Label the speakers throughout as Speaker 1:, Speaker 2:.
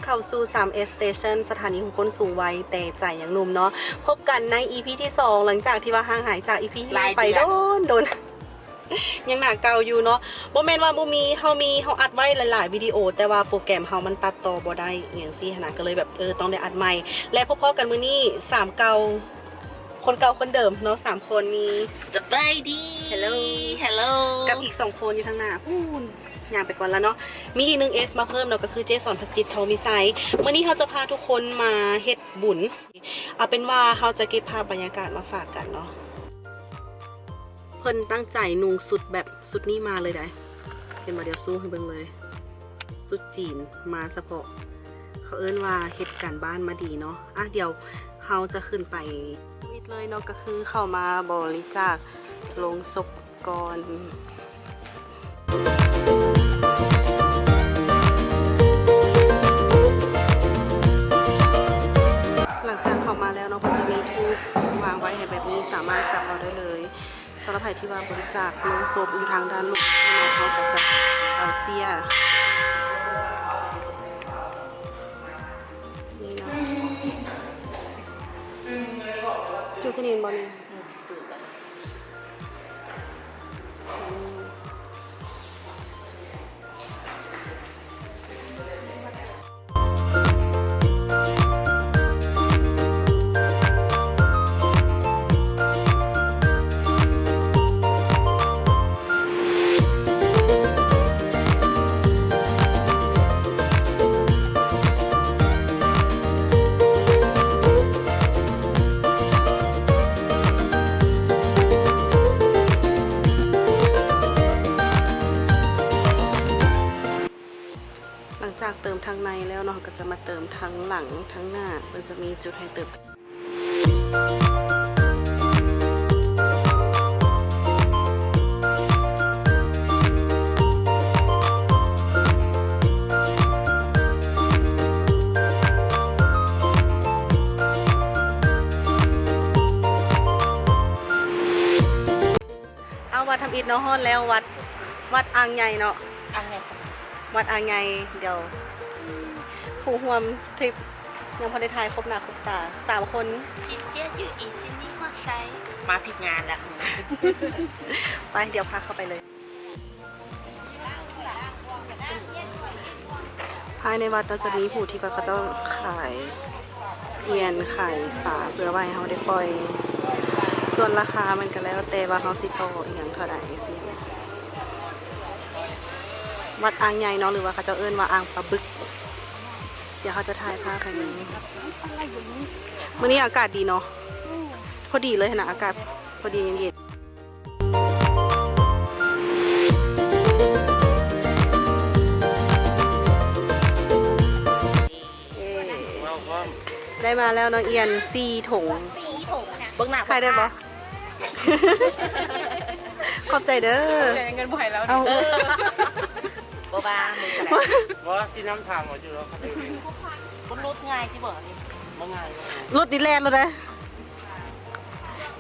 Speaker 1: เข้าสู่ 3S Station สถานีของคนสูงวัยแต่ใจอย่างหนุ่มเนาะพบกันใน EP ที่ 2 หลังจากที่ว่าห่างหายจาก EP ที่ไปโดน ยังหนาเก่าอยู่เนาะบ่แม่นว่าบ่มีเฮาอัดไว้หลายๆวิดีโอแต่ว่าโปรแกรมเฮามันตัดต่อบ่ได้อย่างซี่นะก็เลยแบบต้องได้อัดใหม่และพบกันมื้อนี้3เก่าคนเก่าคนเดิมเนาะ3คนมี
Speaker 2: สบายดี
Speaker 1: Hello กับอีก2คนอยู่ทางหน้าย่างไปก่อนแล้วเนาะมีอีก1 S มาเพิ่มเนาะก็คือเจสอนพัชจิตทองมิไซมื้อนี้เขาจะพาทุกคนมาเฮ็ดบุญเอาเป็นว่าเขาจะเก็บภาพบรรยากาศมาฝากกันเนาะเพิ่นตั้งใจนุ่งสุดแบบสุดนี้มาเลยได้เห็นมาเดี๋ยวสู้ให้เบิ่งเลยสุดจีนมาเฉพาะเขาเอิ้นว่าเฮ็ดการบ้านมาดีเนาะเดี๋ยวเขาจะขึ้นไปมิดเลยเนาะก็คือเข้ามาบริจาคโลงศพก่อนหลังจากเข้ามาแล้วเนาะมันจะมีทูปวางไว้ให้แบบนี้สามารถจับเอาได้เลยสำหรับใครที่ว่าบริจาคโลงศพอยู่ทางด้านลูกเขาก็จะเอาเจียนี่นะจุดสนินบอลจากเติมทางในแล้วเนาะก็จะมาเติมทั้งหลังทั้งหน้ามันจะมีจุดให้เติมเอาวัดทำอิฐเนาะฮอดแล้ววัดอ่างใหญ่เนาะ
Speaker 2: อ่างไงสมัย
Speaker 1: วัดอ่างไงเดี๋ยวผู้ร่วมทริปยังพอได้ทายครบหน้าครบตา3 คน
Speaker 2: จิเจียอยู่อีซินี่มาใช้มาผิดงานแล้ว
Speaker 1: ไปเดี๋ยวพาเข้าไปเลยภายในวัดเราจะมีผู้ที่เขาจะขายเทียนขายฝาเพื่อไว้ให้เขาได้ปล่อยส่วนราคามันก็แล้วแต่ว่าเขาสิโตอีกอย่างเท่าไหร่สิวัดอ่างใหญ่เนาะหรือว่าเขาจะเอิ้นว่าอ่างปลาบึกเดี๋ยวเขาจะถ่ายภาพกันนี้วันนี้อากาศดีเนาะพอดีเลยนะอากาศพอดีเย็นได้มาแล้วน้องเอียน4 ถุง
Speaker 2: เบิ้งหน้า
Speaker 1: ใครได้ปะขอบใจเด้อ
Speaker 2: เงินบ่อยแล้วบ้ามึงกัน
Speaker 3: ว่าที่น้ำทางมาอยู่แล้วครับ
Speaker 2: คุณรุดง่ายที่บอกนี่
Speaker 3: มันง่าย
Speaker 1: รถดิแลนด์เลย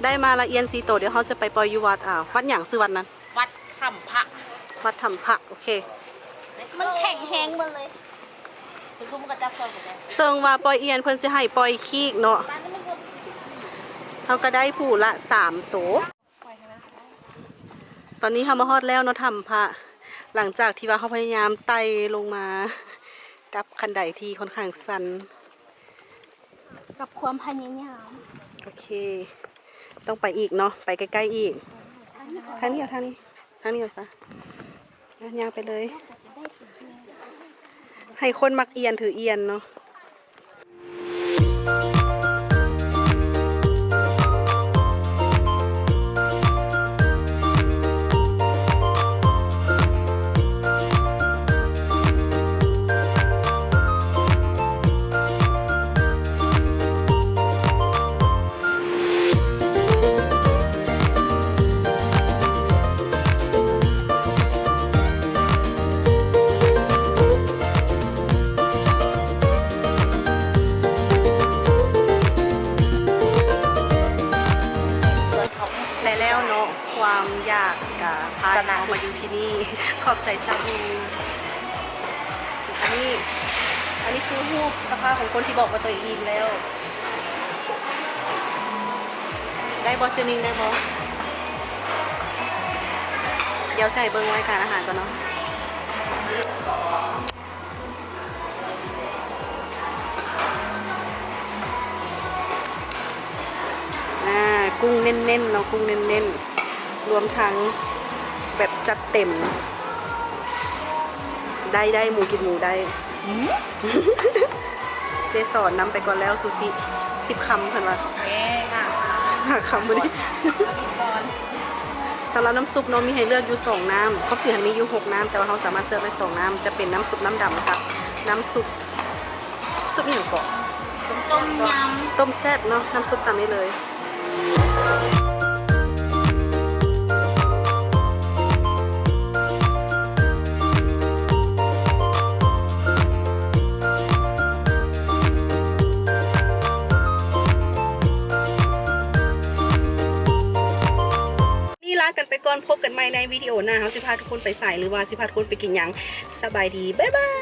Speaker 1: ได้มาละเอียน4 โตเดี๋ยวเขาจะไปปล่อยอยู่วัดวัดอย่างซื้อวัดนั้น
Speaker 2: วัดถ้ำพระ
Speaker 1: วัดถ้ำพระโอเค
Speaker 2: มันแข็งแห้งหมดเลยคือคุณก็จับซอยกันได้
Speaker 1: เซิงว่าปล่อยเอียนเพิ่นจะให้ปล่อยขี้เนาะเขาก็ได้ผู้ละ3 โตตอนนี้เขามาฮอดแล้วเนาะถ้ำพระหลังจากที่ว่าเขาพยายามไต่ลงมากับคันไดที่ค่อนข้างสั้น
Speaker 2: กับความพยายาม
Speaker 1: โอเคต้องไปอีกเนาะไปใกล้ๆอีกทางนี้เอาทางนี้เอาซะยาวไปเลยให้คนมักเอียนถือเอียนเนาะความอยากกับพาน้องมาอยู่ที่นี่ขอบใจซาบูอันนี้ คือรูปสภาพของคนที่บอกว่าตัวเองอิ่มแล้ว ได้บอสซิมิงได้บอเดี๋ยวใส่เบิ้งไว้การอาหารก่อนเนาะกุ้งเน้นๆเนาะกุ้งเน้นๆรวมทั้งแบบจัดเต็ม ได้หมูกินหมูได้ เจสอนนำไปก่อนแล้วซูชิ10 คำเพิ่นว่า
Speaker 2: เอ๊ะค่ะ
Speaker 1: หาคำบ่ได้สำหรับน้ำซุปเนาะมีให้เลือกอยู่2น้ำครบจืดมีอยู่6น้ำแต่ว่าเราสามารถเสิร์ฟได้2น้ำจะเป็นน้ำซุปน้ำดำนะคะน้ำซุปนี่อย่างก่อน
Speaker 2: ต้มย
Speaker 1: ต้มแซ่บเนาะน้ำซุปตามนี้เลยลากันไปก่อนพบกันใหม่ในวิดีโอหน้าเฮาสิพาทุกคนไปใส่หรือว่าสิพาทุกคนไปกินหยังสบายดีบ๊ายบาย